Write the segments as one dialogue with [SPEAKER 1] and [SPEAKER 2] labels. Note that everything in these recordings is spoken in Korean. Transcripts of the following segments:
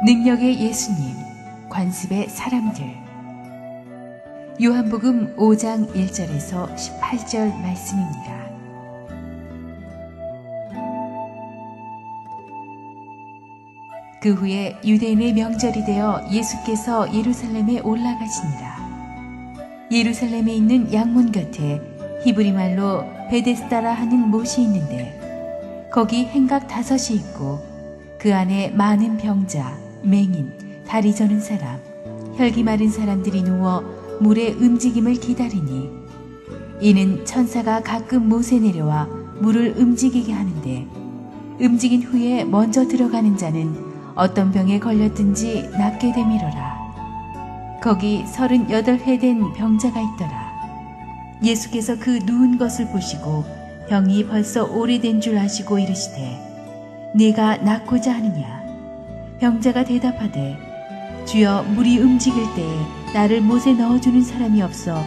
[SPEAKER 1] 능력의 예수님, 관습의 사람들. 요한복음 5장 1절에서 18절 말씀입니다. 그 후에 유대인의 명절이 되어 예수께서 예루살렘에 올라가시니라. 예루살렘에 있는 양문 곁에 히브리 말로 베데스다라 하는 못이 있는데 거기 행각 5이 있고 그 안에 많은 병자, 맹인, 다리 저는 사람, 혈기 마른 사람들이 누워 물의 움직임을 기다리니 이는 천사가 가끔 못에 내려와 물을 움직이게 하는데 움직인 후에 먼저 들어가는 자는 어떤 병에 걸렸든지 낫게 되미러라. 거기 38회 된 병자가 있더라. 예수께서 그 누운 것을 보시고 병이 벌써 오래된 줄 아시고 이르시되 네가 낫고자 하느냐? 병자가 대답하되 주여 물이 움직일 때에 나를 못에 넣어주는 사람이 없어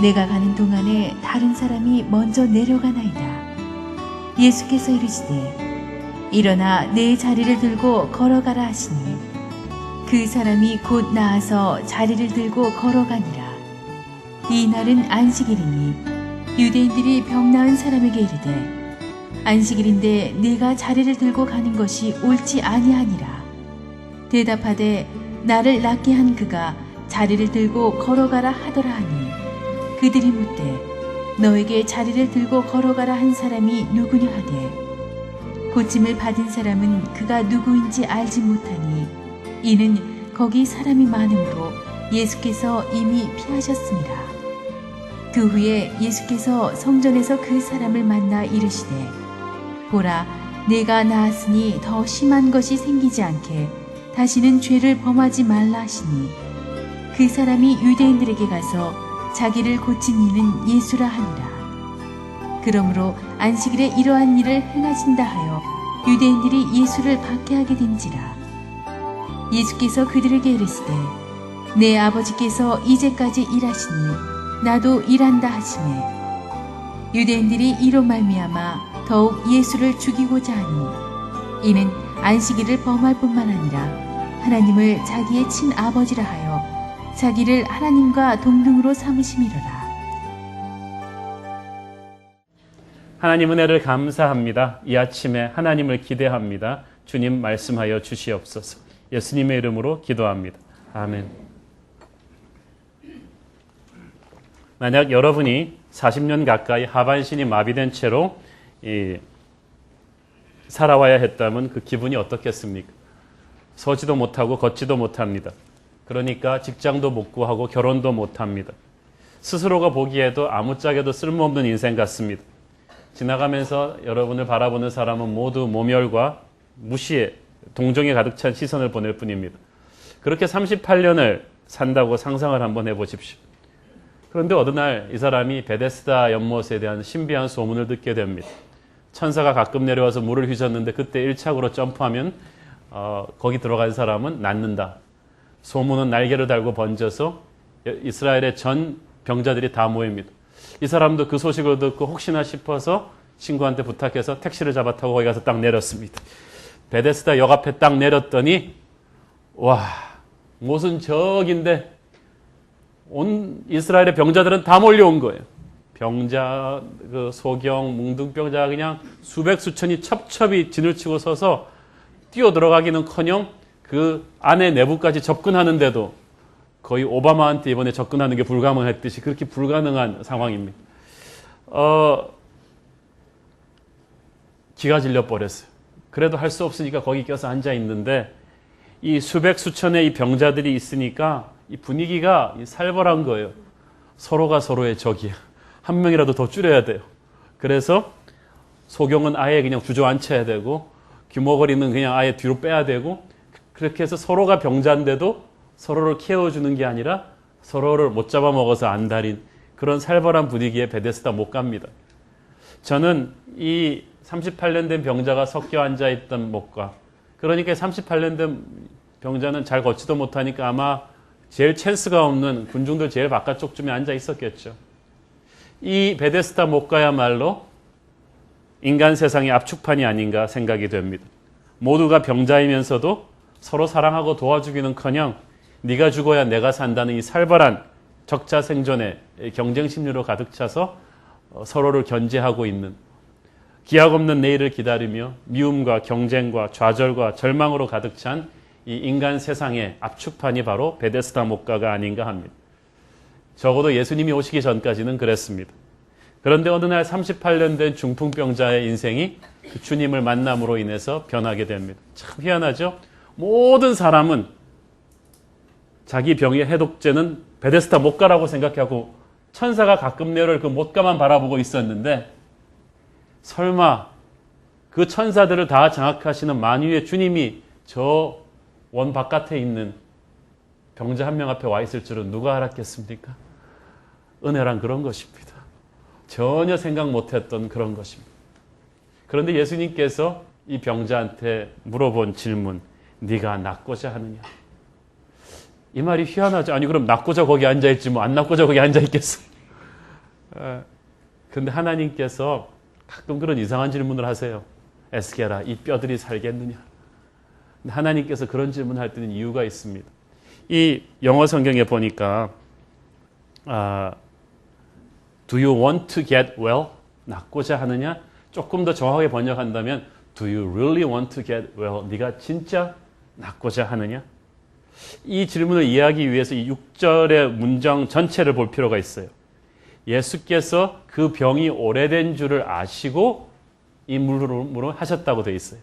[SPEAKER 1] 내가 가는 동안에 다른 사람이 먼저 내려가나이다. 예수께서 이르시되 일어나 내 자리를 들고 걸어가라 하시니 그 사람이 곧 나아서 자리를 들고 걸어가니라. 이 날은 안식일이니 유대인들이 병 나은 사람에게 이르되 안식일인데 네가 자리를 들고 가는 것이 옳지 아니하니라. 대답하되 나를 낫게 한 그가 자리를 들고 걸어가라 하더라 하니 그들이 묻되 너에게 자리를 들고 걸어가라 한 사람이 누구냐 하되 고침을 받은 사람은 그가 누구인지 알지 못하니 이는 거기 사람이 많으므로 예수께서 이미 피하셨습니다. 그 후에 예수께서 성전에서 그 사람을 만나 이르시되 보라 내가 나았으니 더 심한 것이 생기지 않게 다시는 죄를 범하지 말라 하시니 그 사람이 유대인들에게 가서 자기를 고친 이는 예수라 하니라. 그러므로 안식일에 이러한 일을 행하신다 하여 유대인들이 예수를 박해하게 된지라. 예수께서 그들에게 이르시되 내 아버지께서 이제까지 일하시니 나도 일한다 하시매 유대인들이 이로 말미암아 더욱 예수를 죽이고자 하니 이는 안식일을 범할 뿐만 아니라 하나님을 자기의 친아버지라 하여 자기를 하나님과 동등으로 삼으심이로라.
[SPEAKER 2] 하나님 은혜를 감사합니다. 이 아침에 하나님을 기대합니다. 주님 말씀하여 주시옵소서. 예수님의 이름으로 기도합니다. 아멘. 만약 여러분이 40년 가까이 하반신이 마비된 채로 살아와야 했다면 그 기분이 어떻겠습니까? 서지도 못하고 걷지도 못합니다. 그러니까 직장도 못 구하고 결혼도 못합니다. 스스로가 보기에도 아무짝에도 쓸모없는 인생 같습니다. 지나가면서 여러분을 바라보는 사람은 모두 모멸과 무시에 동정에 가득 찬 시선을 보낼 뿐입니다. 그렇게 38년을 산다고 상상을 한번 해보십시오. 그런데 어느 날 이 사람이 베데스다 연못에 대한 신비한 소문을 듣게 됩니다. 천사가 가끔 내려와서 물을 휘젓는데 그때 1착으로 점프하면 거기 들어간 사람은 낫는다. 소문은 날개를 달고 번져서 이스라엘의 전 병자들이 다 모입니다. 이 사람도 그 소식을 듣고 혹시나 싶어서 친구한테 부탁해서 택시를 잡아 타고 거기 가서 딱 내렸습니다. 베데스다 역 앞에 딱 내렸더니 와 못은 저긴데 온 이스라엘의 병자들은 다 몰려온 거예요. 병자, 그 소경, 뭉둥병자 그냥 수백 수천이 첩첩이 진을 치고 서서 뛰어 들어가기는커녕 그 안에 내부까지 접근하는데도 거의 오바마한테 이번에 접근하는 게 불가능했듯이 그렇게 불가능한 상황입니다. 기가 질려버렸어요. 그래도 할 수 없으니까 거기 껴서 앉아 있는데 이 수백 수천의 이 병자들이 있으니까 이 분위기가 살벌한 거예요. 서로가 서로의 적이야. 한 명이라도 더 줄여야 돼요. 그래서 소경은 아예 그냥 주저앉혀야 되고 귀머거리는 그냥 아예 뒤로 빼야 되고 그렇게 해서 서로가 병자인데도 서로를 케어주는 게 아니라 서로를 못 잡아먹어서 안달인 그런 살벌한 분위기에 베데스다 못 갑니다. 저는 이 38년 된 병자가 섞여 앉아있던 목과 그러니까 38년 된 병자는 잘 걷지도 못하니까 아마 제일 찬스가 없는 군중들 제일 바깥쪽쯤에 앉아 있었겠죠. 이 베데스다 목가야말로 인간 세상의 압축판이 아닌가 생각이 됩니다. 모두가 병자이면서도 서로 사랑하고 도와주기는커녕 네가 죽어야 내가 산다는 이 살벌한 적자 생존의 경쟁 심리로 가득 차서 서로를 견제하고 있는, 기약 없는 내일을 기다리며 미움과 경쟁과 좌절과 절망으로 가득 찬 이 인간 세상의 압축판이 바로 베데스다 목가가 아닌가 합니다. 적어도 예수님이 오시기 전까지는 그랬습니다. 그런데 어느 날 38년 된 중풍병자의 인생이 그 주님을 만남으로 인해서 변하게 됩니다. 참 희한하죠? 모든 사람은 자기 병의 해독제는 베데스다 목가라고 생각하고 천사가 가끔 내려올 그 못가만 바라보고 있었는데, 설마 그 천사들을 다 장악하시는 만유의 주님이 저 원 바깥에 있는 병자 한 명 앞에 와 있을 줄은 누가 알았겠습니까? 은혜란 그런 것입니다. 전혀 생각 못했던 그런 것입니다. 그런데 예수님께서 이 병자한테 물어본 질문, 네가 낫고자 하느냐? 이 말이 희한하죠. 아니 그럼 낫고자 거기 앉아있지 뭐 안 낫고자 거기 앉아있겠어? 근데 하나님께서 가끔 그런 이상한 질문을 하세요. 에스겔아, 이 뼈들이 살겠느냐? 하나님께서 그런 질문을 할 때는 이유가 있습니다. 이 영어 성경에 보니까 Do you want to get well? 낫고자 하느냐? 조금 더 정확하게 번역한다면 Do you really want to get well? 네가 진짜 낫고자 하느냐? 이 질문을 이해하기 위해서 이 6절의 문장 전체를 볼 필요가 있어요. 예수께서 그 병이 오래된 줄을 아시고 이 물음을 하셨다고 되어 있어요.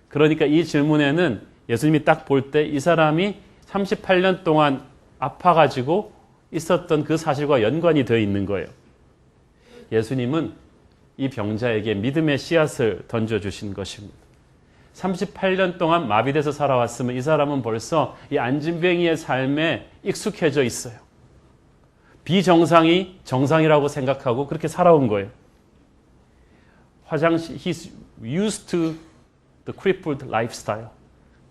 [SPEAKER 2] 그러니까 이 질문에는 예수님이 딱 볼 때 이 사람이 38년 동안 아파가지고 있었던 그 사실과 연관이 되어 있는 거예요. 예수님은 이 병자에게 믿음의 씨앗을 던져주신 것입니다. 38년 동안 마비돼서 살아왔으면 이 사람은 벌써 이 안진뱅이의 삶에 익숙해져 있어요. 비정상이 정상이라고 생각하고 그렇게 살아온 거예요. he's used to the crippled lifestyle.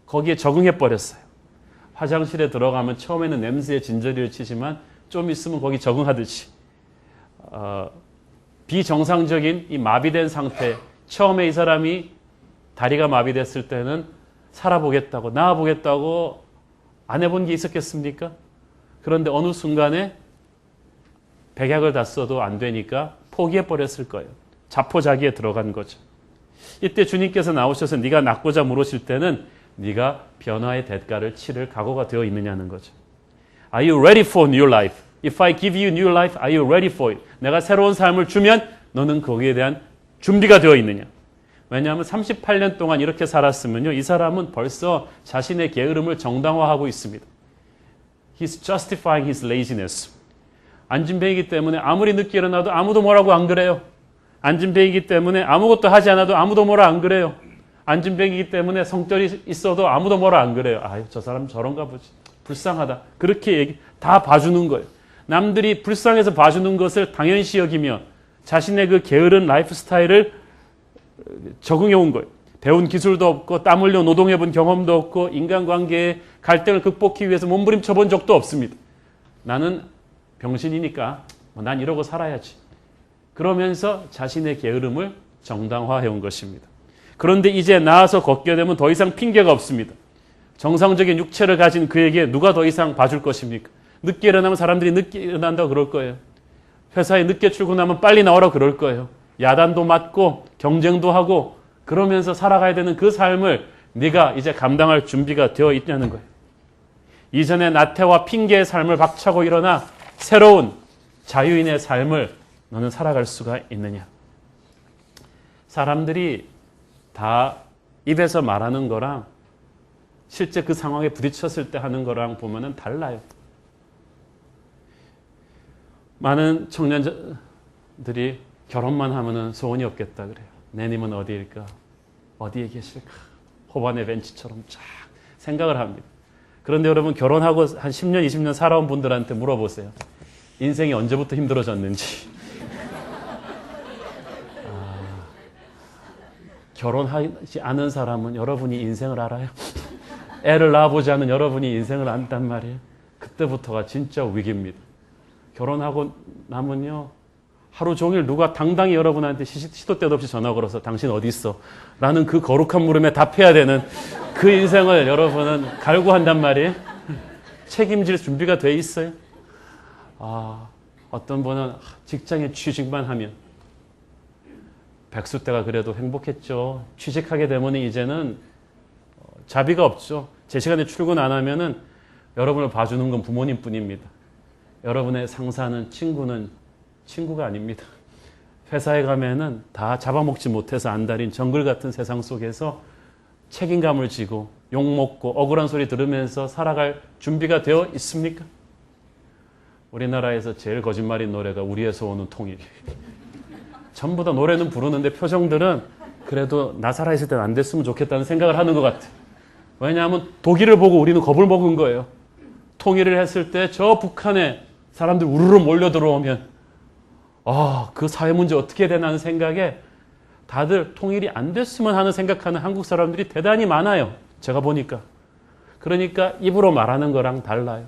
[SPEAKER 2] 거기에 적응해 버렸어요. 화장실에 들어가면 처음에는 냄새에 진저리를 치지만 좀 있으면 거기 적응하듯이 비정상적인 이 마비된 상태, 처음에 이 사람이 다리가 마비됐을 때는 살아보겠다고, 나아보겠다고 안 해본 게 있었겠습니까? 그런데 어느 순간에 백약을 다 써도 안 되니까 포기해버렸을 거예요. 자포자기에 들어간 거죠. 이때 주님께서 나오셔서 네가 낫고자 물으실 때는 네가 변화의 대가를 치를 각오가 되어 있느냐는 거죠. Are you ready for new life? If I give you new life, are you ready for it? 내가 새로운 삶을 주면 너는 거기에 대한 준비가 되어 있느냐? 왜냐하면 38년 동안 이렇게 살았으면요, 이 사람은 벌써 자신의 게으름을 정당화하고 있습니다. He's justifying his laziness. 안진뱅이기 때문에 아무리 늦게 일어나도 아무도 뭐라고 안 그래요. 안진뱅이기 때문에 아무것도 하지 않아도 아무도 뭐라 안 그래요. 안진뱅이기 때문에 성떨이 있어도 아무도 뭐라 안 그래요. 아유, 저 사람 저런가 보지. 불쌍하다. 그렇게 다 봐주는 거예요. 남들이 불쌍해서 봐주는 것을 당연시 여기며 자신의 그 게으른 라이프 스타일을 적응해 온 거예요. 배운 기술도 없고 땀 흘려 노동해 본 경험도 없고 인간관계의 갈등을 극복하기 위해서 몸부림쳐 본 적도 없습니다. 나는 병신이니까 난 이러고 살아야지. 그러면서 자신의 게으름을 정당화해 온 것입니다. 그런데 이제 나아서 걷게 되면 더 이상 핑계가 없습니다. 정상적인 육체를 가진 그에게 누가 더 이상 봐줄 것입니까? 늦게 일어나면 사람들이 늦게 일어난다고 그럴 거예요. 회사에 늦게 출근하면 빨리 나오라고 그럴 거예요. 야단도 맞고 경쟁도 하고 그러면서 살아가야 되는 그 삶을 네가 이제 감당할 준비가 되어 있냐는 거예요. 이전의 나태와 핑계의 삶을 박차고 일어나 새로운 자유인의 삶을 너는 살아갈 수가 있느냐. 사람들이 다 입에서 말하는 거랑 실제 그 상황에 부딪혔을 때 하는 거랑 보면은 달라요. 많은 청년들이 결혼만 하면은 소원이 없겠다 그래요. 내님은 어디일까? 어디에 계실까? 호반의 벤치처럼 쫙 생각을 합니다. 그런데 여러분 결혼하고 한 10년, 20년 살아온 분들한테 물어보세요. 인생이 언제부터 힘들어졌는지. 결혼하지 않은 사람은 여러분이 인생을 알아요. 애를 낳아보지 않은 여러분이 인생을 안단 말이에요. 그때부터가 진짜 위기입니다. 결혼하고 나면요. 하루 종일 누가 당당히 여러분한테 시도 때도 없이 전화 걸어서 당신 어디 있어? 라는 그 거룩한 물음에 답해야 되는 그 인생을 여러분은 갈구한단 말이에요. 책임질 준비가 돼 있어요. 어떤 분은 직장에 취직만 하면 백수 때가 그래도 행복했죠. 취직하게 되면 이제는 자비가 없죠. 제 시간에 출근 안 하면은 여러분을 봐주는 건 부모님뿐입니다. 여러분의 상사는 친구는 친구가 아닙니다. 회사에 가면은 다 잡아먹지 못해서 안달인 정글 같은 세상 속에서 책임감을 지고 욕먹고 억울한 소리 들으면서 살아갈 준비가 되어 있습니까? 우리나라에서 제일 거짓말인 노래가 우리에서 오는 통일. 전부 다 노래는 부르는데 표정들은 그래도 나 살아있을 때는 안 됐으면 좋겠다는 생각을 하는 것 같아. 왜냐하면 독일을 보고 우리는 겁을 먹은 거예요. 통일을 했을 때 저 북한에 사람들 우르르 몰려 들어오면 그 사회 문제 어떻게 되나 하는 생각에 다들 통일이 안 됐으면 하는 생각하는 한국 사람들이 대단히 많아요. 제가 보니까. 그러니까 입으로 말하는 거랑 달라요.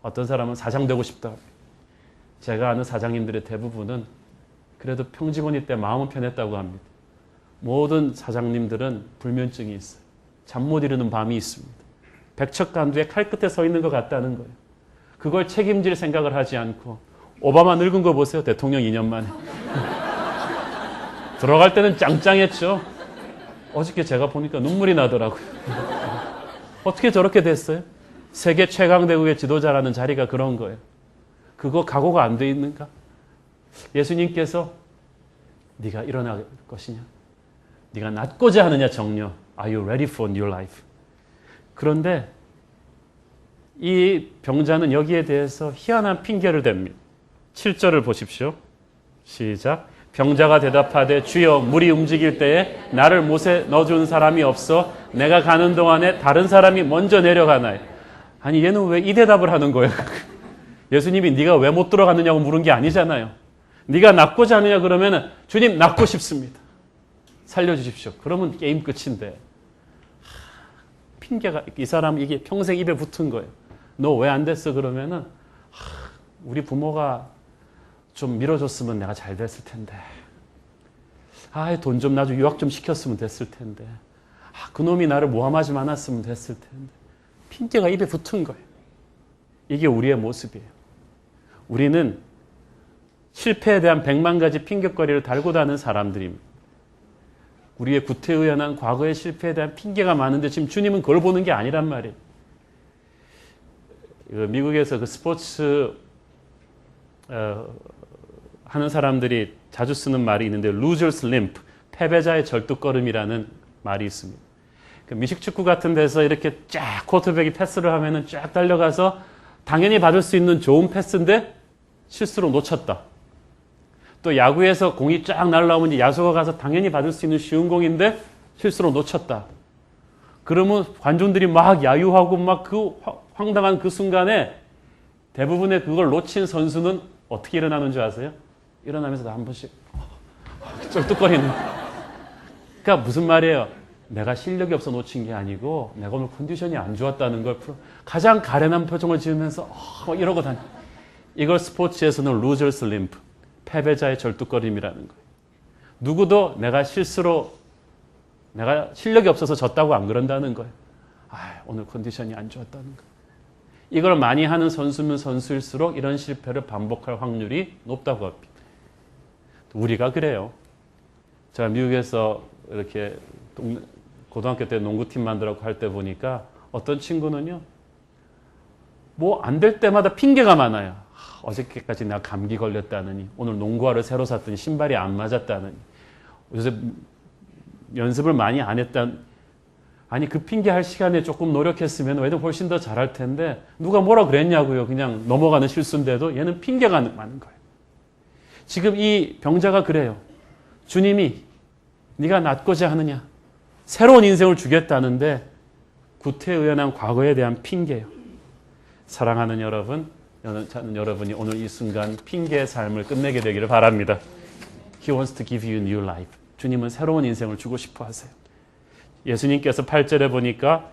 [SPEAKER 2] 어떤 사람은 사장 되고 싶다. 제가 아는 사장님들의 대부분은 그래도 평직원이 때 마음은 편했다고 합니다. 모든 사장님들은 불면증이 있어요. 잠 못 이루는 밤이 있습니다. 백척간두에 칼끝에 서 있는 것 같다는 거예요. 그걸 책임질 생각을 하지 않고 오바마 늙은 거 보세요. 대통령 2년 만에. 들어갈 때는 짱짱했죠. 어저께 제가 보니까 눈물이 나더라고요. 어떻게 저렇게 됐어요? 세계 최강대국의 지도자라는 자리가 그런 거예요. 그거 각오가 안 돼 있는가? 예수님께서 네가 일어날 것이냐? 네가 낫고자 하느냐 정녀? Are you ready for new life? 그런데 이 병자는 여기에 대해서 희한한 핑계를 댑니다. 7절을 보십시오. 시작. 병자가 대답하되 주여 물이 움직일 때에 나를 못에 넣어준 사람이 없어 내가 가는 동안에 다른 사람이 먼저 내려가나요? 아니 얘는 왜 이 대답을 하는 거예요? 예수님이 네가 왜 못 들어갔느냐고 물은 게 아니잖아요. 네가 낫고자 하느냐 그러면은 주님 낫고 싶습니다. 살려주십시오. 그러면 게임 끝인데 핑계가 이 사람 이게 평생 입에 붙은 거예요. 너 왜 안 됐어 그러면은 우리 부모가 좀 밀어줬으면 내가 잘 됐을 텐데. 돈 좀 나중에 유학 좀 시켰으면 됐을 텐데. 그놈이 나를 모함하지 않았으면 됐을 텐데. 핑계가 입에 붙은 거예요. 이게 우리의 모습이에요. 우리는 실패에 대한 100만 가지 핑계거리를 달고 다니는 사람들입니다. 우리의 구태의연한 과거의 실패에 대한 핑계가 많은데 지금 주님은 그걸 보는 게 아니란 말이에요. 미국에서 그 스포츠 하는 사람들이 자주 쓰는 말이 있는데 loser's limp, 패배자의 절뚝걸음이라는 말이 있습니다. 미식축구 같은 데서 이렇게 쫙 쿼터백이 패스를 하면은 쫙 달려가서 당연히 받을 수 있는 좋은 패스인데 실수로 놓쳤다. 또 야구에서 공이 쫙 날라오면 야수가 가서 당연히 받을 수 있는 쉬운 공인데 실수로 놓쳤다. 그러면 관중들이 막 야유하고 막 그 황당한 그 순간에 대부분의 그걸 놓친 선수는 어떻게 일어나는 줄 아세요? 일어나면서 한 번씩 쩔뚝거리는. 그러니까 무슨 말이에요? 내가 실력이 없어 놓친 게 아니고 내가 오늘 컨디션이 안 좋았다는 걸 가장 가련한 표정을 지으면서 이러고 다니. 이걸 스포츠에서는 loser's limp, 패배자의 절뚝거림이라는 거예요. 누구도 내가 실력이 없어서 졌다고 안 그런다는 거예요. 오늘 컨디션이 안 좋았다는 거예요. 이걸 많이 하는 선수면 선수일수록 이런 실패를 반복할 확률이 높다고 합니다. 우리가 그래요. 제가 미국에서 이렇게 고등학교 때 농구팀 만들라고 할 때 보니까 어떤 친구는요, 뭐 안 될 때마다 핑계가 많아요. 어저께까지 내가 감기 걸렸다느니, 오늘 농구화를 새로 샀더니 신발이 안 맞았다느니, 요새 연습을 많이 안 했다는. 아니 그 핑계할 시간에 조금 노력했으면 왜냐면 훨씬 더 잘할 텐데 누가 뭐라 그랬냐고요. 그냥 넘어가는 실수인데도 얘는 핑계가 많은 거예요. 지금 이 병자가 그래요. 주님이 네가 낫고자 하느냐, 새로운 인생을 주겠다는데 구태의연한 과거에 대한 핑계예요. 사랑하는 여러분, 저는 여러분이 오늘 이 순간 핑계의 삶을 끝내게 되기를 바랍니다. He wants to give you new life. 주님은 새로운 인생을 주고 싶어 하세요. 예수님께서 8절에 보니까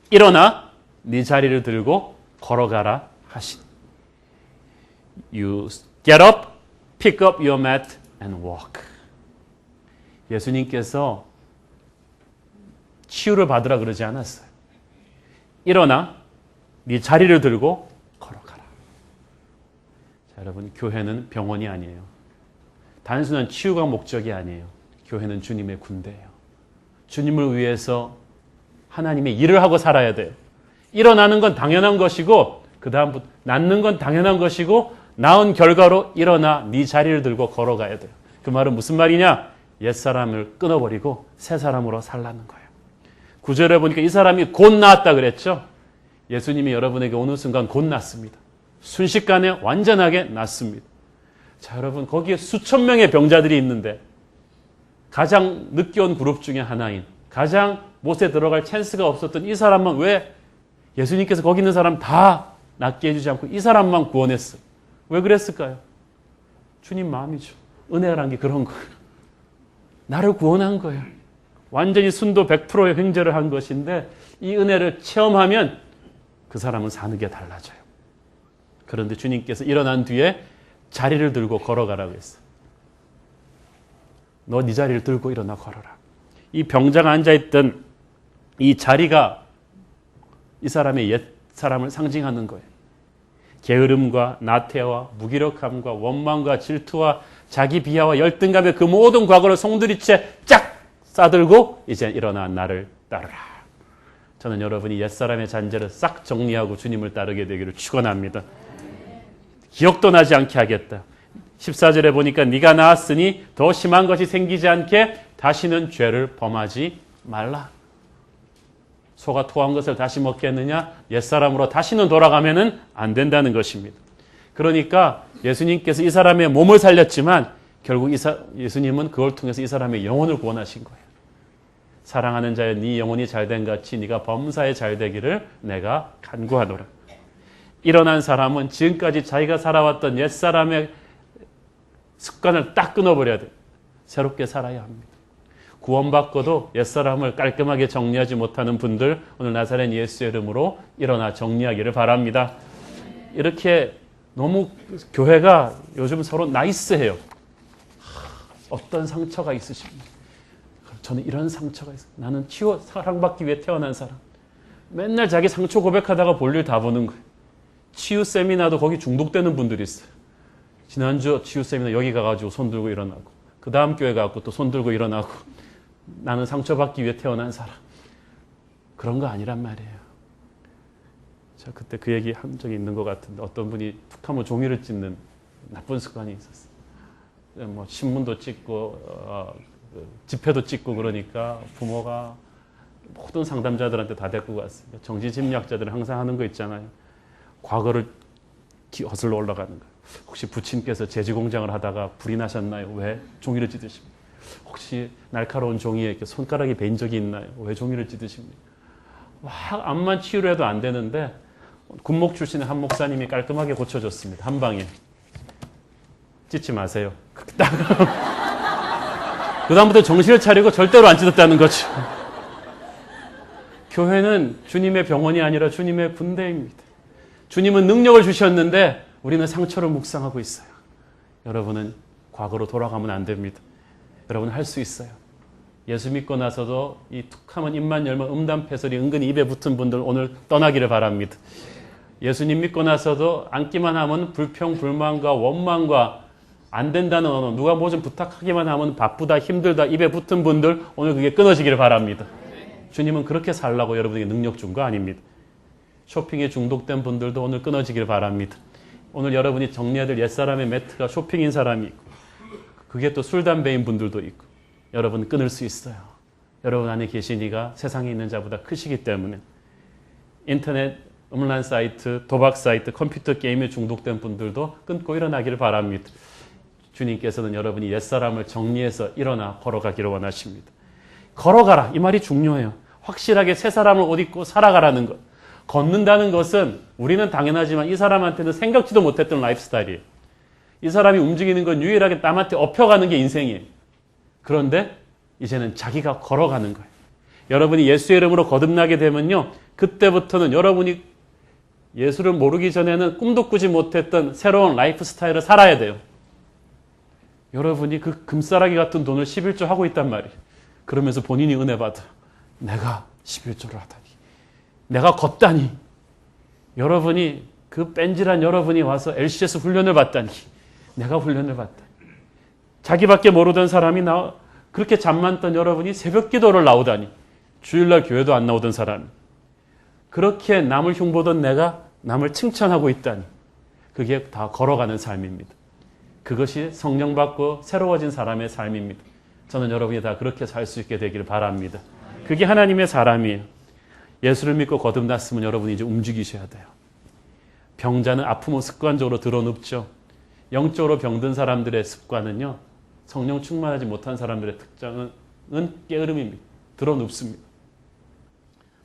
[SPEAKER 2] 일어나 네 자리를 들고 걸어가라 하신. You get up, pick up your mat and walk. 예수님께서 치유를 받으라 그러지 않았어요. 일어나 네 자리를 들고 걸어가라. 자, 여러분, 교회는 병원이 아니에요. 단순한 치유가 목적이 아니에요. 교회는 주님의 군대예요. 주님을 위해서 하나님의 일을 하고 살아야 돼요. 일어나는 건 당연한 것이고 그 다음부터 낫는 건 당연한 것이고 나은 결과로 일어나 네 자리를 들고 걸어가야 돼요. 그 말은 무슨 말이냐? 옛사람을 끊어버리고 새 사람으로 살라는 거예요. 9절에 보니까 이 사람이 곧 나았다 그랬죠. 예수님이 여러분에게 오는 순간 곧 낫습니다. 순식간에 완전하게 낫습니다. 자, 여러분, 거기에 수천 명의 병자들이 있는데 가장 늦게 온 그룹 중에 하나인, 가장 못에 들어갈 찬스가 없었던 이 사람만 왜 예수님께서 거기 있는 사람 다 낫게 해주지 않고 이 사람만 구원했어요? 왜 그랬을까요? 주님 마음이죠. 은혜라는 게 그런 거예요. 나를 구원한 거예요. 완전히 순도 100%의 횡재를 한 것인데 이 은혜를 체험하면 그 사람은 사는 게 달라져요. 그런데 주님께서 일어난 뒤에 자리를 들고 걸어가라고 했어요. 너 네 자리를 들고 일어나 걸어라. 이 병자가 앉아있던 이 자리가 이 사람의 옛 사람을 상징하는 거예요. 게으름과 나태와 무기력함과 원망과 질투와 자기 비하와 열등감의 그 모든 과거를 송두리째 쫙 싸들고 이제 일어나 나를 따르라. 저는 여러분이 옛사람의 잔재를 싹 정리하고 주님을 따르게 되기를 축원합니다. 기억도 나지 않게 하겠다. 14절에 보니까 네가 나았으니 더 심한 것이 생기지 않게 다시는 죄를 범하지 말라. 소가 토한 것을 다시 먹겠느냐? 옛사람으로 다시는 돌아가면은 안 된다는 것입니다. 그러니까 예수님께서 이 사람의 몸을 살렸지만 결국 예수님은 그걸 통해서 이 사람의 영혼을 구원하신 거예요. 사랑하는 자여 네 영혼이 잘된 같이 네가 범사에 잘되기를 내가 간구하노라. 일어난 사람은 지금까지 자기가 살아왔던 옛사람의 습관을 딱 끊어버려야 돼요. 새롭게 살아야 합니다. 구원받고도 옛사람을 깔끔하게 정리하지 못하는 분들 오늘 나사렛 예수의 이름으로 일어나 정리하기를 바랍니다. 이렇게 너무 교회가 요즘 서로 나이스해요. 어떤 상처가 있으십니까? 저는 이런 상처가 있어요. 나는 치유 사랑받기 위해 태어난 사람. 맨날 자기 상처 고백하다가 볼일 다 보는 거예요. 치유 세미나도 거기 중독되는 분들이 있어요. 지난주 치유 세미나 여기 가가지고 손 들고 일어나고 그 다음 교회 가고 또 손 들고 일어나고 나는 상처받기 위해 태어난 사람. 그런 거 아니란 말이에요. 자, 그때 그 얘기 한 적이 있는 것 같은데 어떤 분이 툭 하면 종이를 찢는 나쁜 습관이 있었어요. 뭐 신문도 찍고 지폐도 찍고 그러니까 부모가 모든 상담자들한테 다 데리고 갔어요. 정신심리학자들은 항상 하는 거 있잖아요. 과거를 거슬러 올라가는 거예요. 혹시 부친께서 제지공장을 하다가 불이 나셨나요? 왜 종이를 찢으십니까? 혹시 날카로운 종이에 이렇게 손가락이 베인 적이 있나요? 왜 종이를 찢으십니까? 막 암만 치유를 해도 안 되는데 군목 출신의 한 목사님이 깔끔하게 고쳐줬습니다. 한 방에. 찢지 마세요. 그 다음부터 정신을 차리고 절대로 안 찢었다는 거죠. 교회는 주님의 병원이 아니라 주님의 군대입니다. 주님은 능력을 주셨는데 우리는 상처를 묵상하고 있어요. 여러분은 과거로 돌아가면 안 됩니다. 여러분 할 수 있어요. 예수 믿고 나서도 이 툭하면 입만 열면 음담패설이 은근히 입에 붙은 분들 오늘 떠나기를 바랍니다. 예수님 믿고 나서도 앉기만 하면 불평, 불만과 원망과 안 된다는 언어, 누가 뭐 좀 부탁하기만 하면 바쁘다, 힘들다, 입에 붙은 분들 오늘 그게 끊어지기를 바랍니다. 주님은 그렇게 살라고 여러분에게 능력 준 거 아닙니다. 쇼핑에 중독된 분들도 오늘 끊어지기를 바랍니다. 오늘 여러분이 정리해야 될 옛사람의 매트가 쇼핑인 사람이 있고 그게 또 술, 담배인 분들도 있고 여러분 끊을 수 있어요. 여러분 안에 계신 이가 세상에 있는 자보다 크시기 때문에 인터넷 음란 사이트, 도박 사이트, 컴퓨터 게임에 중독된 분들도 끊고 일어나기를 바랍니다. 주님께서는 여러분이 옛사람을 정리해서 일어나 걸어가기를 원하십니다. 걸어가라 이 말이 중요해요. 확실하게 새 사람을 옷 입고 살아가라는 것. 걷는다는 것은 우리는 당연하지만 이 사람한테는 생각지도 못했던 라이프 스타일이에요. 이 사람이 움직이는 건 유일하게 남한테 업혀가는 게 인생이에요. 그런데 이제는 자기가 걸어가는 거예요. 여러분이 예수의 이름으로 거듭나게 되면요. 그때부터는 여러분이 예수를 모르기 전에는 꿈도 꾸지 못했던 새로운 라이프 스타일을 살아야 돼요. 여러분이 그 금싸라기 같은 돈을 11조 하고 있단 말이에요. 그러면서 본인이 은혜 받아. 내가 11조를 하다니. 내가 걷다니. 여러분이 그 뺀질한 여러분이 와서 LCS 훈련을 받다니. 내가 훈련을 받다니. 자기밖에 모르던 사람이 그렇게 잠만 던 여러분이 새벽 기도를 나오다니. 주일날 교회도 안 나오던 사람이. 그렇게 남을 흉보던 내가 남을 칭찬하고 있다니. 그게 다 걸어가는 삶입니다. 그것이 성령 받고 새로워진 사람의 삶입니다. 저는 여러분이 다 그렇게 살 수 있게 되기를 바랍니다. 그게 하나님의 사람이에요. 예수를 믿고 거듭났으면 여러분이 이제 움직이셔야 돼요. 병자는 아픔을 습관적으로 드러눕죠. 영적으로 병든 사람들의 습관은요, 성령 충만하지 못한 사람들의 특징은 게으름입니다. 드러눕습니다.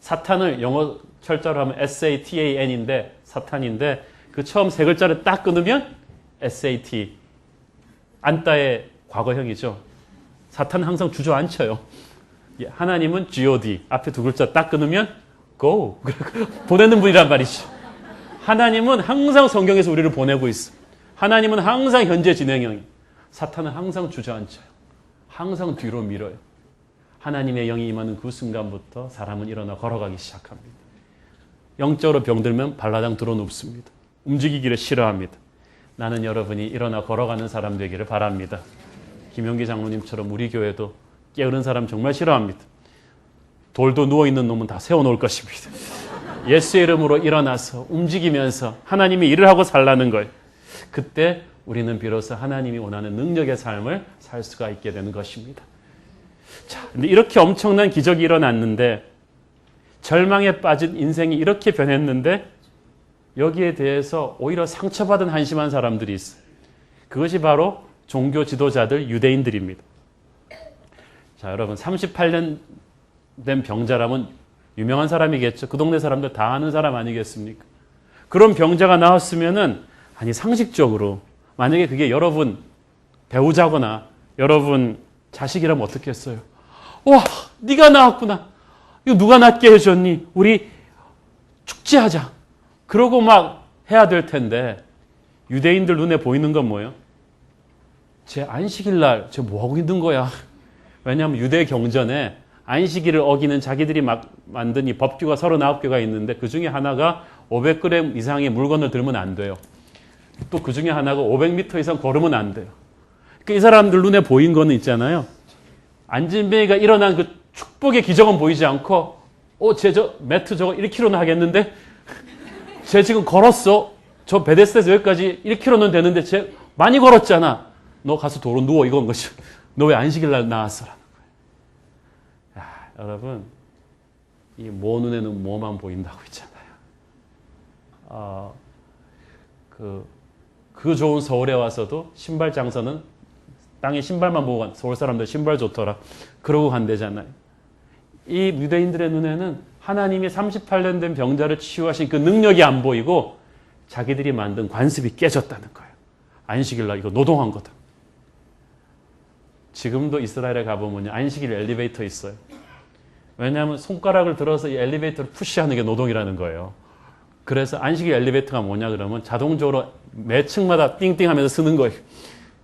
[SPEAKER 2] 사탄을 영어 철자로 하면 SATAN인데, 사탄인데, 그 처음 세 글자를 딱 끊으면 SAT, 안따의 과거형이죠. 사탄은 항상 주저앉혀요. 하나님은 God, 앞에 두 글자 딱 끊으면 Go, 보내는 분이란 말이죠. 하나님은 항상 성경에서 우리를 보내고 있어. 하나님은 항상 현재 진행형이에요. 사탄은 항상 주저앉혀요. 항상 뒤로 밀어요. 하나님의 영이 임하는 그 순간부터 사람은 일어나 걸어가기 시작합니다. 영적으로 병들면 발라당 드러눕습니다. 움직이기를 싫어합니다. 나는 여러분이 일어나 걸어가는 사람 되기를 바랍니다. 김용기 장로님처럼 우리 교회도 게으른 사람 정말 싫어합니다. 돌도 누워있는 놈은 다 세워놓을 것입니다. 예수의 이름으로 일어나서 움직이면서 하나님이 일을 하고 살라는 거예요. 그때 우리는 비로소 하나님이 원하는 능력의 삶을 살 수가 있게 되는 것입니다. 자, 근데 이렇게 엄청난 기적이 일어났는데, 절망에 빠진 인생이 이렇게 변했는데, 여기에 대해서 오히려 상처받은 한심한 사람들이 있어요. 그것이 바로 종교 지도자들, 유대인들입니다. 자, 여러분, 38년 된 병자라면 유명한 사람이겠죠. 그 동네 사람들 다 아는 사람 아니겠습니까? 그런 병자가 나왔으면은, 아니, 상식적으로, 만약에 그게 여러분 배우자거나 여러분 자식이라면 어떻게 했어요? 와, 네가 나왔구나. 이거 누가 낫게 해줬니? 우리 축제하자. 그러고 막 해야 될 텐데, 유대인들 눈에 보이는 건 뭐예요? 제 안식일 날 쟤 뭐하고 있는 거야? 왜냐하면 유대 경전에 안식일을 어기는 자기들이 막 만든 이 법규가 39개가 있는데, 그 중에 하나가 500g 이상의 물건을 들면 안 돼요. 또 그 중에 하나가 500m 이상 걸으면 안 돼요. 그러니까 이 사람들 눈에 보인 거는 있잖아요. 안진뱅이가 일어난 그 축복의 기적은 보이지 않고, 쟤 매트 저거 1kg는 하겠는데? 쟤 지금 걸었어. 저 베데스다에서 여기까지 1km는 되는데 쟤 많이 걸었잖아. 너 가서 도로 누워, 이건 것이. 너 왜 안식일 날 나왔어라는 거예요. 야, 여러분, 이 모 눈에는 뭐만 보인다고 있잖아요. 그 좋은 서울에 와서도 신발 장사는 땅에 신발만 보고 간, 서울 사람들 신발 좋더라. 그러고 간대잖아요. 이 유대인들의 눈에는 하나님이 38년 된 병자를 치유하신 그 능력이 안 보이고 자기들이 만든 관습이 깨졌다는 거예요. 안식일 날 이거 노동한 거다. 지금도 이스라엘에 가보면 안식일 엘리베이터 있어요. 왜냐하면 손가락을 들어서 이 엘리베이터를 푸시하는 게 노동이라는 거예요. 그래서 안식일 엘리베이터가 뭐냐 그러면 자동적으로 매 층마다 띵띵 하면서 쓰는 거예요.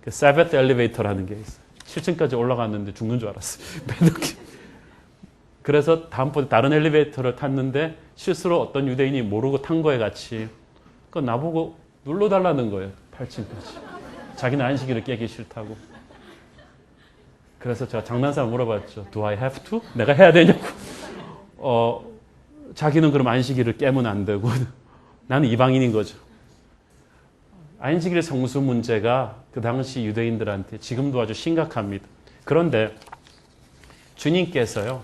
[SPEAKER 2] 그 사베트 엘리베이터라는 게 있어요. 7층까지 올라갔는데 죽는 줄 알았어요. 그래서 다음번에 다른 엘리베이터를 탔는데 실수로 어떤 유대인이 모르고 탄 거에 같이 그 나보고 눌러달라는 거예요. 8층까지. 자기는 안식일을 깨기 싫다고. 그래서 제가 장난삼아 물어봤죠. Do I have to? 내가 해야 되냐고. 자기는 그럼 안식일을 깨면 안 되고 나는 이방인인 거죠. 안식일 성수 문제가 그 당시 유대인들한테 지금도 아주 심각합니다. 그런데 주님께서요,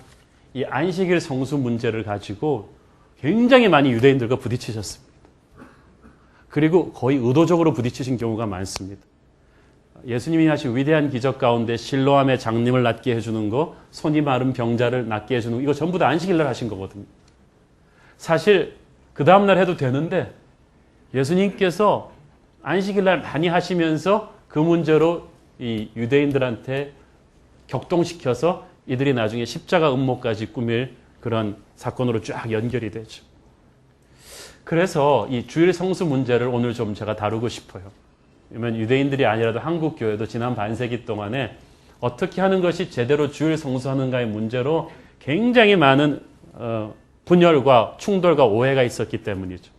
[SPEAKER 2] 이 안식일 성수 문제를 가지고 굉장히 많이 유대인들과 부딪히셨습니다. 그리고 거의 의도적으로 부딪히신 경우가 많습니다. 예수님이 하신 위대한 기적 가운데 실로암의 장님을 낫게 해주는 거, 손이 마른 병자를 낫게 해주는 거, 이거 전부 다 안식일 날 하신 거거든요. 사실 그 다음날 해도 되는데 예수님께서 안식일 날 많이 하시면서 그 문제로 이 유대인들한테 격동시켜서 이들이 나중에 십자가 음모까지 꾸밀 그런 사건으로 쫙 연결이 되죠. 그래서 이 주일 성수 문제를 오늘 좀 제가 다루고 싶어요. 왜냐면 유대인들이 아니라도 한국 교회도 지난 반세기 동안에 어떻게 하는 것이 제대로 주일 성수하는가의 문제로 굉장히 많은 분열과 충돌과 오해가 있었기 때문이죠.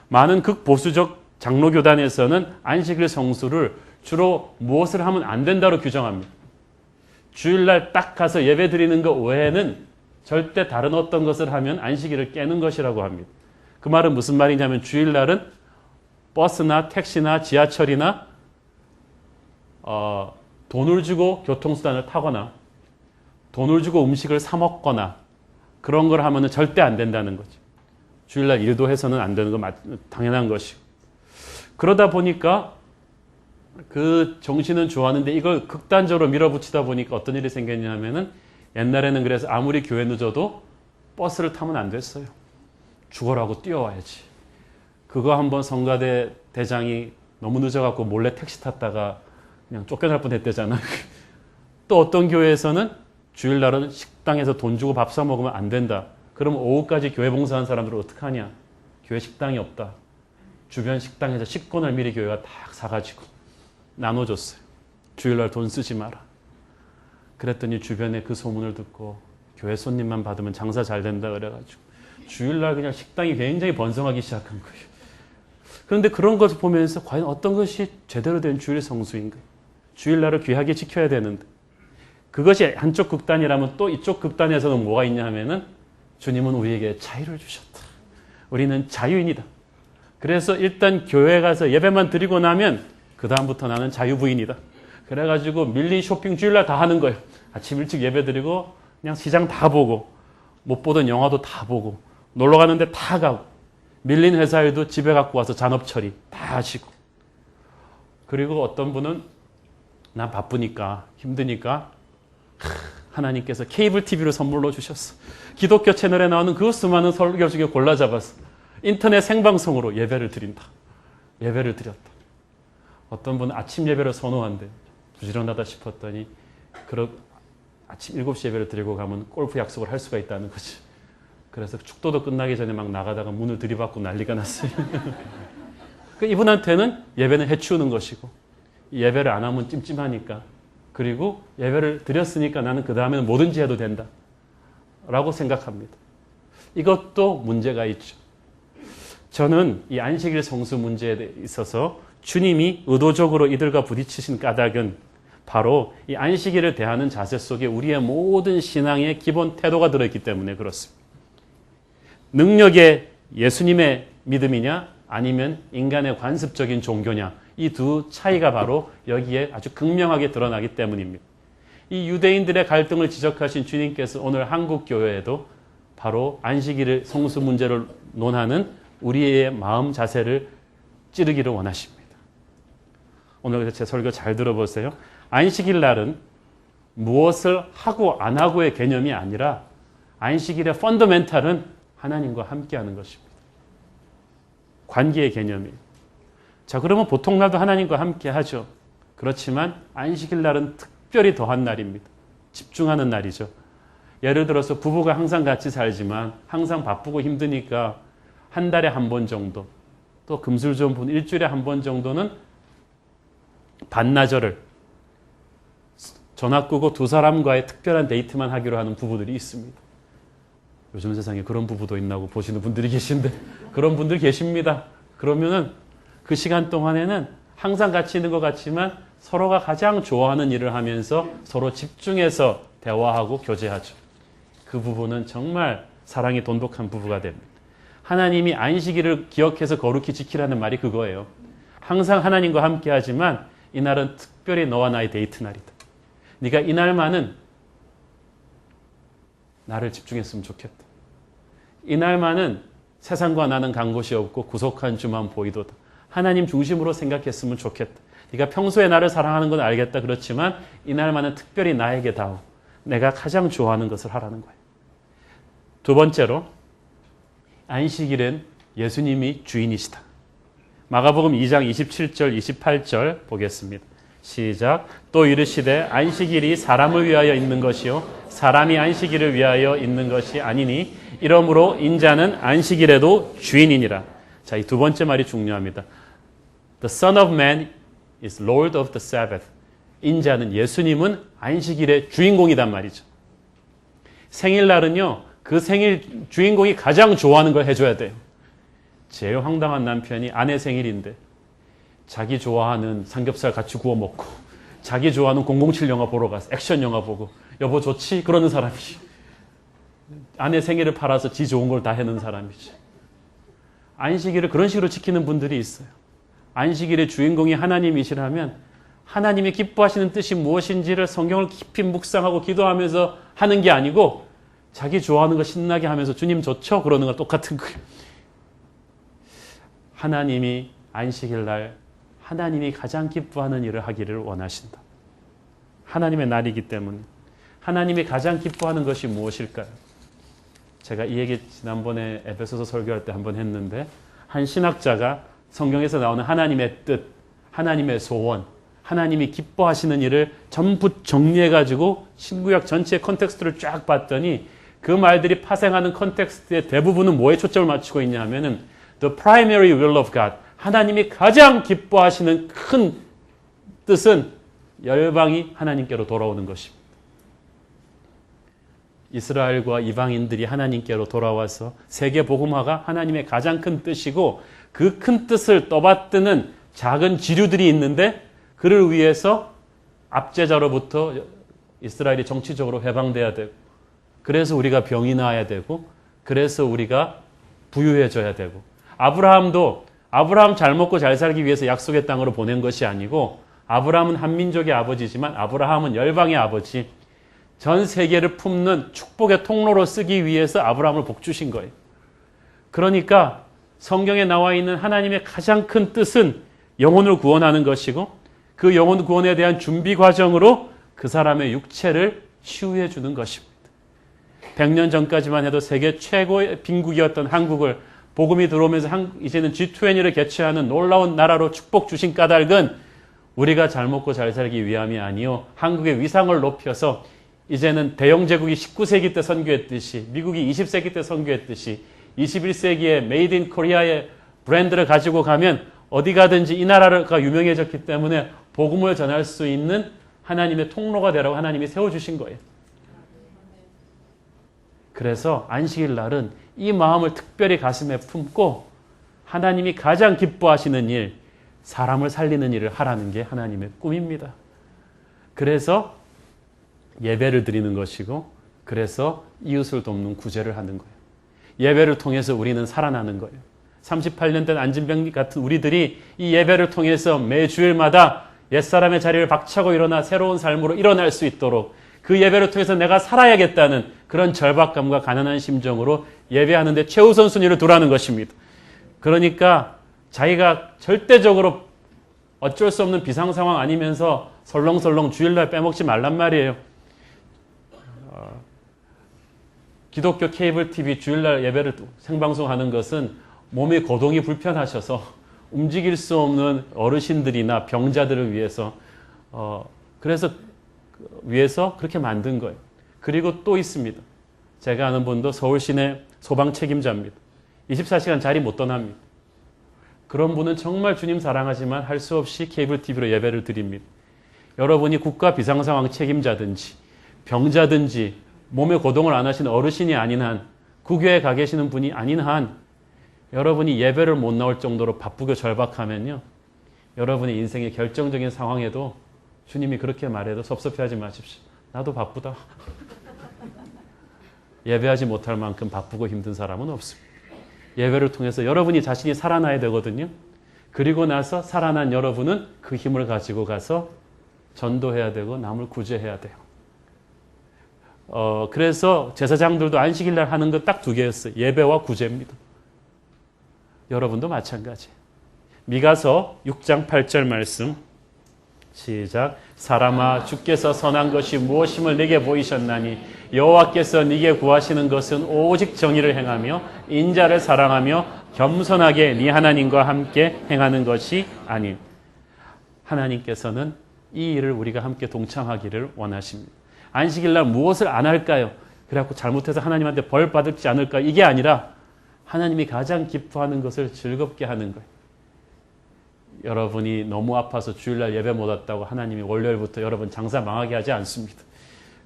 [SPEAKER 2] 많은 극보수적 장로교단에서는 안식일 성수를 주로 무엇을 하면 안 된다로 규정합니다. 주일날 딱 가서 예배 드리는 것 외에는 절대 다른 어떤 것을 하면 안식일을 깨는 것이라고 합니다. 그 말은 무슨 말이냐면 주일날은 버스나 택시나 지하철이나 돈을 주고 교통수단을 타거나 돈을 주고 음식을 사 먹거나 그런 걸 하면 절대 안 된다는 거죠. 주일날 일도 해서는 안 되는 건 당연한 것이고. 그러다 보니까 그 정신은 좋았는데 이걸 극단적으로 밀어붙이다 보니까 어떤 일이 생겼냐면은 옛날에는 그래서 아무리 교회 늦어도 버스를 타면 안 됐어요. 죽어라고 뛰어와야지. 그거 한번 성가대 대장이 너무 늦어갖고 몰래 택시 탔다가 그냥 쫓겨날 뻔했대잖아요. 또 어떤 교회에서는 주일날은 식당에서 돈 주고 밥 사 먹으면 안 된다. 그럼 오후까지 교회 봉사하는 사람들은 어떡하냐? 교회 식당이 없다. 주변 식당에서 식권을 미리 교회가 딱 사가지고 나눠줬어요. 주일날 돈 쓰지 마라. 그랬더니 주변에 그 소문을 듣고 교회 손님만 받으면 장사 잘 된다 그래가지고 주일날 그냥 식당이 굉장히 번성하기 시작한 거예요. 그런데 그런 것을 보면서 과연 어떤 것이 제대로 된 주일 성수인가? 주일날을 귀하게 지켜야 되는데 그것이 한쪽 극단이라면 또 이쪽 극단에서는 뭐가 있냐 하면은 주님은 우리에게 자유를 주셨다. 우리는 자유인이다. 그래서 일단 교회 가서 예배만 드리고 나면 그 다음부터 나는 자유부인이다. 그래가지고 밀린 쇼핑 주일날 다 하는 거예요. 아침 일찍 예배 드리고 그냥 시장 다 보고 못 보던 영화도 다 보고 놀러 가는데 다 가고 밀린 회사 일도 집에 갖고 와서 잔업 처리 다 하시고 그리고 어떤 분은 난 바쁘니까 힘드니까 하나님께서 케이블 TV로 선물로 주셨어. 기독교 채널에 나오는 그 수많은 설교 중에 골라 잡았어. 인터넷 생방송으로 예배를 드린다. 예배를 드렸다. 어떤 분은 아침 예배를 선호한대. 부지런하다 싶었더니 아침 7시 예배를 드리고 가면 골프 약속을 할 수가 있다는 거지. 그래서 축도도 끝나기 전에 막 나가다가 문을 들이받고 난리가 났어요. 이분한테는 예배는 해치우는 것이고 예배를 안 하면 찜찜하니까 그리고 예배를 드렸으니까 나는 그 다음에는 뭐든지 해도 된다 라고 생각합니다. 이것도 문제가 있죠. 저는 이 안식일 성수 문제에 있어서 주님이 의도적으로 이들과 부딪히신 까닭은 바로 이 안식일을 대하는 자세 속에 우리의 모든 신앙의 기본 태도가 들어있기 때문에 그렇습니다. 능력의 예수님의 믿음이냐 아니면 인간의 관습적인 종교냐 이 두 차이가 바로 여기에 아주 극명하게 드러나기 때문입니다. 이 유대인들의 갈등을 지적하신 주님께서 오늘 한국 교회에도 바로 안식일을 성수 문제를 논하는 우리의 마음 자세를 찌르기를 원하십니다. 오늘 제 설교 잘 들어보세요. 안식일 날은 무엇을 하고 안 하고의 개념이 아니라 안식일의 펀더멘탈은 하나님과 함께하는 것입니다. 관계의 개념이에요. 자, 그러면 보통 날도 하나님과 함께하죠. 그렇지만 안식일 날은 특별히 더한 날입니다. 집중하는 날이죠. 예를 들어서 부부가 항상 같이 살지만 항상 바쁘고 힘드니까 한 달에 한 번 정도 또 금술 좋은 분 일주일에 한 번 정도는 반나절을 전화 끄고 두 사람과의 특별한 데이트만 하기로 하는 부부들이 있습니다. 요즘 세상에 그런 부부도 있나고 보시는 분들이 계신데 그런 분들 계십니다. 그러면은 그 시간 동안에는 항상 같이 있는 것 같지만 서로가 가장 좋아하는 일을 하면서 서로 집중해서 대화하고 교제하죠. 그 부부는 정말 사랑이 돈독한 부부가 됩니다. 하나님이 안식일을 기억해서 거룩히 지키라는 말이 그거예요. 항상 하나님과 함께 하지만 이날은 특별히 너와 나의 데이트 날이다. 네가 이날만은 나를 집중했으면 좋겠다. 이날만은 세상과 나는 간 곳이 없고 구속한 주만 보이도다. 하나님 중심으로 생각했으면 좋겠다. 네가 평소에 나를 사랑하는 건 알겠다. 그렇지만 이날만은 특별히 나에게 다오. 내가 가장 좋아하는 것을 하라는 거예요. 두 번째로 안식일은 예수님이 주인이시다. 마가복음 2장 27절 28절 보겠습니다. 시작. 또 이르시되 안식일이 사람을 위하여 있는 것이요 사람이 안식일을 위하여 있는 것이 아니니 이러므로 인자는 안식일에도 주인이니라. 자, 이 두 번째 말이 중요합니다. The Son of Man is Lord of the Sabbath. 인자는 예수님은 안식일의 주인공이란 말이죠. 생일날은요, 그 생일 주인공이 가장 좋아하는 걸 해줘야 돼요. 제일 황당한 남편이 아내 생일인데 자기 좋아하는 삼겹살 같이 구워 먹고 자기 좋아하는 007 영화 보러 가서 액션 영화 보고 여보 좋지? 그러는 사람이지. 아내 생일을 팔아서 지 좋은 걸 다 해놓은 사람이지. 안식일을 그런 식으로 지키는 분들이 있어요. 안식일의 주인공이 하나님이시라면 하나님이 기뻐하시는 뜻이 무엇인지를 성경을 깊이 묵상하고 기도하면서 하는 게 아니고 자기 좋아하는 거 신나게 하면서 주님 좋죠? 그러는 거 똑같은 거예요. 하나님이 안식일 날 하나님이 가장 기뻐하는 일을 하기를 원하신다. 하나님의 날이기 때문에. 하나님이 가장 기뻐하는 것이 무엇일까요? 제가 이 얘기 지난번에 에베소서 설교할 때 한번 했는데 한 신학자가 성경에서 나오는 하나님의 뜻, 하나님의 소원, 하나님이 기뻐하시는 일을 전부 정리해가지고 신구약 전체의 컨텍스트를 쫙 봤더니 그 말들이 파생하는 컨텍스트의 대부분은 뭐에 초점을 맞추고 있냐 하면은 The primary will of God, 하나님이 가장 기뻐하시는 큰 뜻은 열방이 하나님께로 돌아오는 것입니다. 이스라엘과 이방인들이 하나님께로 돌아와서 세계 복음화가 하나님의 가장 큰 뜻이고 그 큰 뜻을 떠받드는 작은 지류들이 있는데 그를 위해서 압제자로부터 이스라엘이 정치적으로 해방돼야 되고 그래서 우리가 병이 나아야 되고 그래서 우리가 부유해져야 되고 아브라함 잘 먹고 잘 살기 위해서 약속의 땅으로 보낸 것이 아니고 아브라함은 한민족의 아버지지만 아브라함은 열방의 아버지, 전 세계를 품는 축복의 통로로 쓰기 위해서 아브라함을 복주신 거예요. 그러니까 성경에 나와 있는 하나님의 가장 큰 뜻은 영혼을 구원하는 것이고 그 영혼 구원에 대한 준비 과정으로 그 사람의 육체를 치유해 주는 것입니다. 100년 전까지만 해도 세계 최고의 빈국이었던 한국을 복음이 들어오면서 이제는 G20를 개최하는 놀라운 나라로 축복 주신 까닭은 우리가 잘 먹고 잘 살기 위함이 아니요 한국의 위상을 높여서 이제는 대영 제국이 19세기 때 선교했듯이 미국이 20세기 때 선교했듯이 21세기에 메이드 인 코리아의 브랜드를 가지고 가면 어디 가든지 이 나라가 유명해졌기 때문에 복음을 전할 수 있는 하나님의 통로가 되라고 하나님이 세워주신 거예요. 그래서 안식일 날은 이 마음을 특별히 가슴에 품고 하나님이 가장 기뻐하시는 일, 사람을 살리는 일을 하라는 게 하나님의 꿈입니다. 그래서 예배를 드리는 것이고 그래서 이웃을 돕는 구제를 하는 거예요. 예배를 통해서 우리는 살아나는 거예요. 38년 된 안진병 같은 우리들이 이 예배를 통해서 매주일마다 옛사람의 자리를 박차고 일어나 새로운 삶으로 일어날 수 있도록 그 예배를 통해서 내가 살아야겠다는 그런 절박감과 가난한 심정으로 예배하는데 최우선 순위를 두라는 것입니다. 그러니까 자기가 절대적으로 어쩔 수 없는 비상상황 아니면서 설렁설렁 주일날 빼먹지 말란 말이에요. 기독교 케이블 TV 주일날 예배를 생방송하는 것은 몸의 거동이 불편하셔서 움직일 수 없는 어르신들이나 병자들을 위해서 위해서 그렇게 만든 거예요. 그리고 또 있습니다. 제가 아는 분도 서울시내 소방 책임자입니다. 24시간 자리 못 떠납니다. 그런 분은 정말 주님 사랑하지만 할 수 없이 케이블 TV로 예배를 드립니다. 여러분이 국가 비상상황 책임자든지 병자든지 몸에 고동을 안 하시는 어르신이 아닌 한 구교에 가 계시는 분이 아닌 한 여러분이 예배를 못 나올 정도로 바쁘고 절박하면요. 여러분의 인생의 결정적인 상황에도 주님이 그렇게 말해도 섭섭해하지 마십시오. 나도 바쁘다. 예배하지 못할 만큼 바쁘고 힘든 사람은 없습니다. 예배를 통해서 여러분이 자신이 살아나야 되거든요. 그리고 나서 살아난 여러분은 그 힘을 가지고 가서 전도해야 되고 남을 구제해야 돼요. 그래서 제사장들도 안식일 날 하는 것 딱 두 개였어요. 예배와 구제입니다. 여러분도 마찬가지. 미가서 6장 8절 말씀 시작. 사람아 주께서 선한 것이 무엇임을 내게 보이셨나니 여호와께서 네게 구하시는 것은 오직 정의를 행하며 인자를 사랑하며 겸손하게 네 하나님과 함께 행하는 것이 아님. 하나님께서는 이 일을 우리가 함께 동참하기를 원하십니다. 안식일 날 무엇을 안 할까요? 그래갖고 잘못해서 하나님한테 벌 받지 않을까? 이게 아니라 하나님이 가장 기뻐하는 것을 즐겁게 하는 거예요. 여러분이 너무 아파서 주일날 예배 못 왔다고 하나님이 월요일부터 여러분 장사 망하게 하지 않습니다.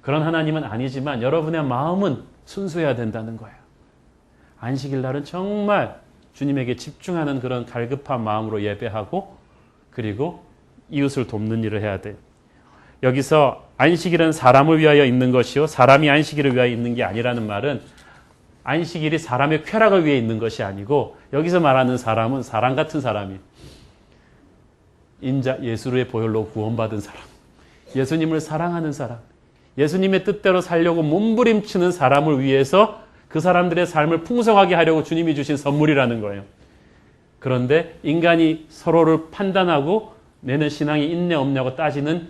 [SPEAKER 2] 그런 하나님은 아니지만 여러분의 마음은 순수해야 된다는 거예요. 안식일 날은 정말 주님에게 집중하는 그런 갈급한 마음으로 예배하고 그리고 이웃을 돕는 일을 해야 돼요. 여기서 안식일은 사람을 위하여 있는 것이요 사람이 안식일을 위하여 있는 게 아니라는 말은 안식일이 사람의 쾌락을 위해 있는 것이 아니고 여기서 말하는 사람은 사람 같은 사람이에요. 인자 예수의 보혈로 구원받은 사람, 예수님을 사랑하는 사람, 예수님의 뜻대로 살려고 몸부림치는 사람을 위해서 그 사람들의 삶을 풍성하게 하려고 주님이 주신 선물이라는 거예요. 그런데 인간이 서로를 판단하고 내는 신앙이 있네 없냐고 따지는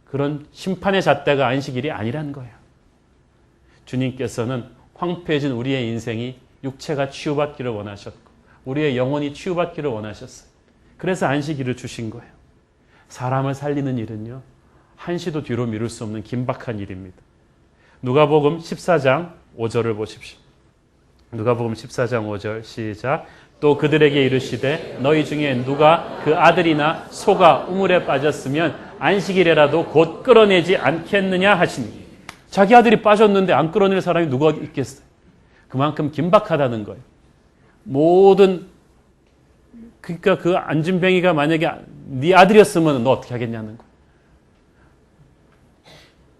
[SPEAKER 2] 그런 심판의 잣대가 안식일이 아니라는 거예요. 주님께서는 황폐해진 우리의 인생이 육체가 치유받기를 원하셨고 우리의 영혼이 치유받기를 원하셨어요. 그래서 안식일을 주신 거예요. 사람을 살리는 일은요. 한시도 뒤로 미룰 수 없는 긴박한 일입니다. 누가복음 14장 5절을 보십시오. 누가복음 14장 5절 시작. 또 그들에게 이르시되 너희 중에 누가 그 아들이나 소가 우물에 빠졌으면 안식일에라도 곧 끌어내지 않겠느냐 하시니 자기 아들이 빠졌는데 안 끌어낼 사람이 누가 있겠어요? 그만큼 긴박하다는 거예요. 모든 그러니까 그 안진뱅이가 만약에 네 아들이었으면 너 어떻게 하겠냐는 거예요.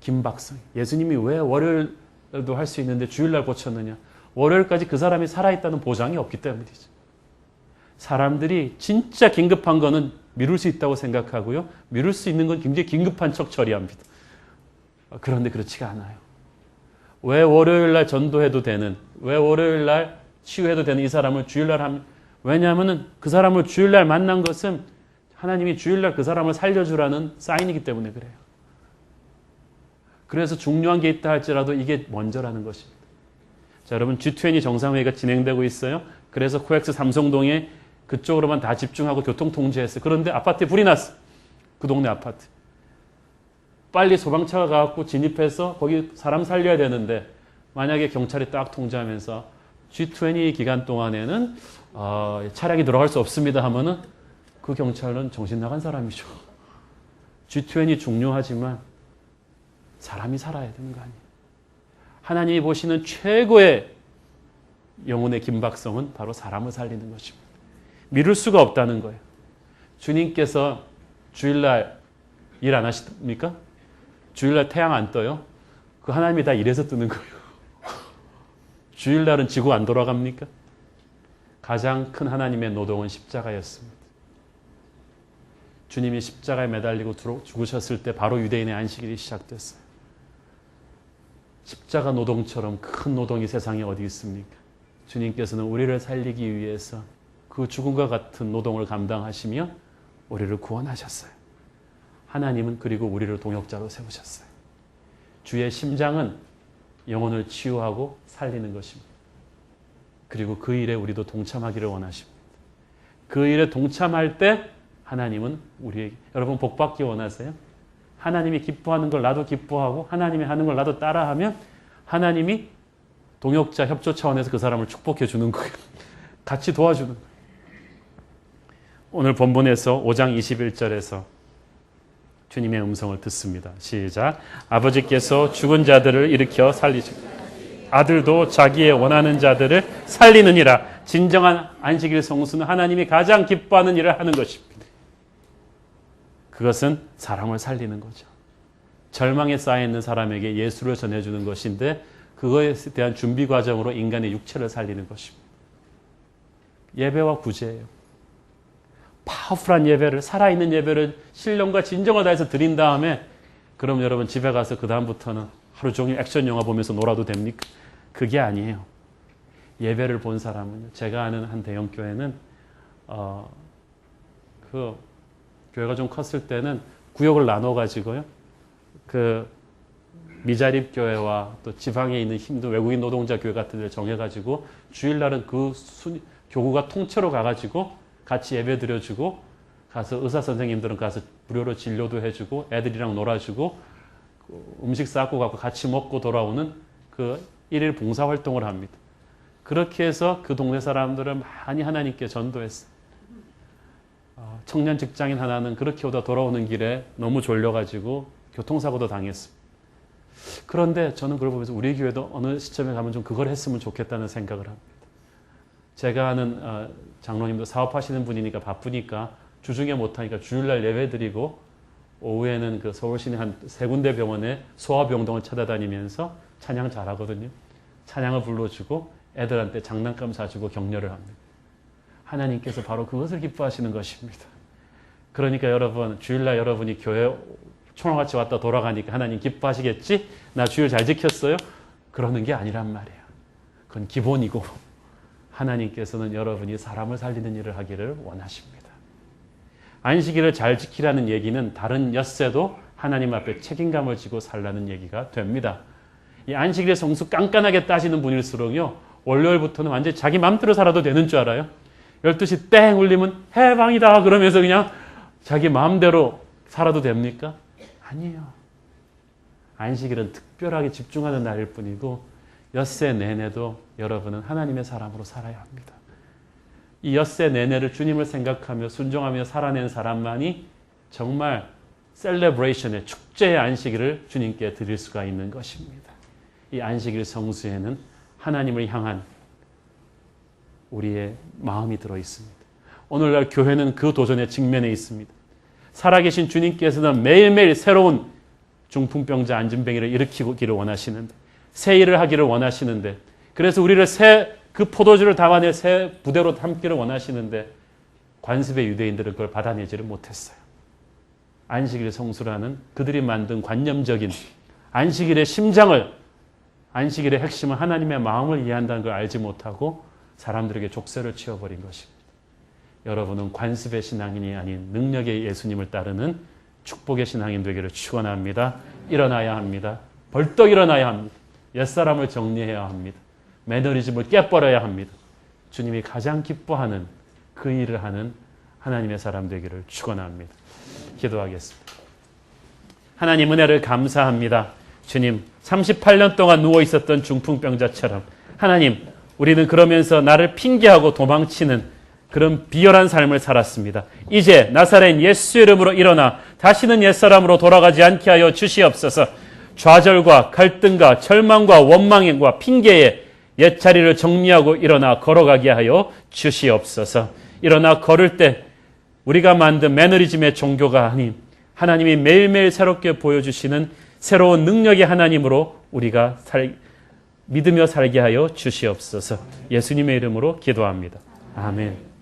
[SPEAKER 2] 긴박성. 예수님이 왜 월요일도 할 수 있는데 주일날 고쳤느냐? 월요일까지 그 사람이 살아있다는 보장이 없기 때문이죠. 사람들이 진짜 긴급한 거는 미룰 수 있다고 생각하고요. 미룰 수 있는 건 굉장히 긴급한 척 처리합니다. 그런데 그렇지가 않아요. 왜 월요일날 전도해도 되는, 왜 월요일날 치유해도 되는 이 사람을 주일날 하면, 왜냐하면 그 사람을 주일날 만난 것은 하나님이 주일날 그 사람을 살려주라는 사인이기 때문에 그래요. 그래서 중요한 게 있다 할지라도 이게 먼저라는 것입니다. 자, 여러분 G20 정상회의가 진행되고 있어요. 그래서 코엑스 삼성동에 그쪽으로만 다 집중하고 교통 통제했어요. 그런데 아파트에 불이 났어. 그 동네 아파트. 빨리 소방차가 가갖고 진입해서 거기 사람 살려야 되는데 만약에 경찰이 딱 통제하면서 G20 기간 동안에는 차량이 들어갈 수 없습니다 하면은 그 경찰은 정신 나간 사람이죠. G20 중요하지만 사람이 살아야 되는 거 아니에요. 하나님이 보시는 최고의 영혼의 긴박성은 바로 사람을 살리는 것입니다. 미룰 수가 없다는 거예요. 주님께서 주일날 일 안 하십니까? 주일날 태양 안 떠요? 그 하나님이 다 이래서 뜨는 거예요. 주일날은 지구 안 돌아갑니까? 가장 큰 하나님의 노동은 십자가였습니다. 주님이 십자가에 매달리고 죽으셨을 때 바로 유대인의 안식일이 시작됐어요. 십자가 노동처럼 큰 노동이 세상에 어디 있습니까? 주님께서는 우리를 살리기 위해서 그 죽음과 같은 노동을 감당하시며 우리를 구원하셨어요. 하나님은 그리고 우리를 동역자로 세우셨어요. 주의 심장은 영혼을 치유하고 살리는 것입니다. 그리고 그 일에 우리도 동참하기를 원하십니다. 그 일에 동참할 때 하나님은 우리에게, 여러분 복 받기 원하세요? 하나님이 기뻐하는 걸 나도 기뻐하고 하나님이 하는 걸 나도 따라하면 하나님이 동역자 협조 차원에서 그 사람을 축복해 주는 거예요. 같이 도와주는 거예요. 오늘 본문에서 5장 21절에서 주님의 음성을 듣습니다. 시작. 아버지께서 죽은 자들을 일으켜 살리시고 아들도 자기의 원하는 자들을 살리느니라. 진정한 안식일 성수는 하나님이 가장 기뻐하는 일을 하는 것입니다. 그것은 사람을 살리는 거죠. 절망에 쌓여있는 사람에게 예수를 전해주는 것인데 그거에 대한 준비 과정으로 인간의 육체를 살리는 것입니다. 예배와 구제예요. 파워풀한 예배를, 살아있는 예배를 신령과 진정을 다해서 드린 다음에 그럼 여러분 집에 가서 그 다음부터는 하루 종일 액션 영화 보면서 놀아도 됩니까? 그게 아니에요. 예배를 본 사람은요. 제가 아는 한 대형 교회는 그 교회가 좀 컸을 때는 구역을 나눠가지고요. 그 미자립 교회와 또 지방에 있는 힘든 외국인 노동자 교회 같은 데를 정해가지고 주일날은 그 교구가 통째로 가가지고 같이 예배 드려주고 가서 의사 선생님들은 가서 무료로 진료도 해주고 애들이랑 놀아주고 음식 싸고 가고 같이 먹고 돌아오는 그 일일 봉사활동을 합니다. 그렇게 해서 그 동네 사람들을 많이 하나님께 전도했어요. 청년 직장인 하나는 그렇게 오다 돌아오는 길에 너무 졸려가지고 교통사고도 당했습니다. 그런데 저는 그걸 보면서 우리 교회도 어느 시점에 가면 좀 그걸 했으면 좋겠다는 생각을 합니다. 제가 아는 장로님도 사업하시는 분이니까 바쁘니까 주중에 못하니까 주일날 예배 드리고 오후에는 그 서울 시내 한 3군데 병원에 소아병동을 찾아다니면서 찬양 잘하거든요. 찬양을 불러주고 애들한테 장난감 사주고 격려를 합니다. 하나님께서 바로 그것을 기뻐하시는 것입니다. 그러니까 여러분, 주일날 여러분이 교회 총알같이 왔다 돌아가니까 하나님 기뻐하시겠지? 나 주일 잘 지켰어요? 그러는 게 아니란 말이에요. 그건 기본이고 하나님께서는 여러분이 사람을 살리는 일을 하기를 원하십니다. 안식일을 잘 지키라는 얘기는 다른 엿새도 하나님 앞에 책임감을 지고 살라는 얘기가 됩니다. 이 안식일의 성수 깐깐하게 따지는 분일수록요, 월요일부터는 완전히 자기 마음대로 살아도 되는 줄 알아요. 12시 땡 울리면 해방이다 그러면서 그냥 자기 마음대로 살아도 됩니까? 아니에요. 안식일은 특별하게 집중하는 날일 뿐이고 엿새 내내도 여러분은 하나님의 사람으로 살아야 합니다. 이 엿새 내내를 주님을 생각하며 순종하며 살아낸 사람만이 정말 셀레브레이션의 축제의 안식일을 주님께 드릴 수가 있는 것입니다. 이 안식일 성수에는 하나님을 향한 우리의 마음이 들어 있습니다. 오늘날 교회는 그 도전에 직면해 있습니다. 살아계신 주님께서는 매일매일 새로운 중풍병자 안진뱅이를 일으키기를 원하시는데, 새 일을 하기를 원하시는데, 그래서 우리를 그 포도주를 담아낼 새 부대로 담기를 원하시는데 관습의 유대인들은 그걸 받아내지를 못했어요. 안식일 성수라는 그들이 만든 관념적인 안식일의 심장을, 안식일의 핵심은 하나님의 마음을 이해한다는 걸 알지 못하고 사람들에게 족쇄를 치워버린 것입니다. 여러분은 관습의 신앙인이 아닌 능력의 예수님을 따르는 축복의 신앙인 되기를 축원합니다. 일어나야 합니다. 벌떡 일어나야 합니다. 옛사람을 정리해야 합니다. 매너리즘을 깨버려야 합니다. 주님이 가장 기뻐하는 그 일을 하는 하나님의 사람 되기를 축원합니다. 기도하겠습니다. 하나님 은혜를 감사합니다. 주님, 38년 동안 누워 있었던 중풍병자처럼 하나님, 우리는 그러면서 나를 핑계하고 도망치는 그런 비열한 삶을 살았습니다. 이제 나사렛 예수 이름으로 일어나 다시는 옛사람으로 돌아가지 않게 하여 주시옵소서. 좌절과 갈등과 절망과 원망과 핑계에 옛자리를 정리하고 일어나 걸어가게 하여 주시옵소서. 일어나 걸을 때 우리가 만든 매너리즘의 종교가 아닌 하나님이 매일매일 새롭게 보여주시는 새로운 능력의 하나님으로 우리가 믿으며 살게 하여 주시옵소서. 예수님의 이름으로 기도합니다. 아멘.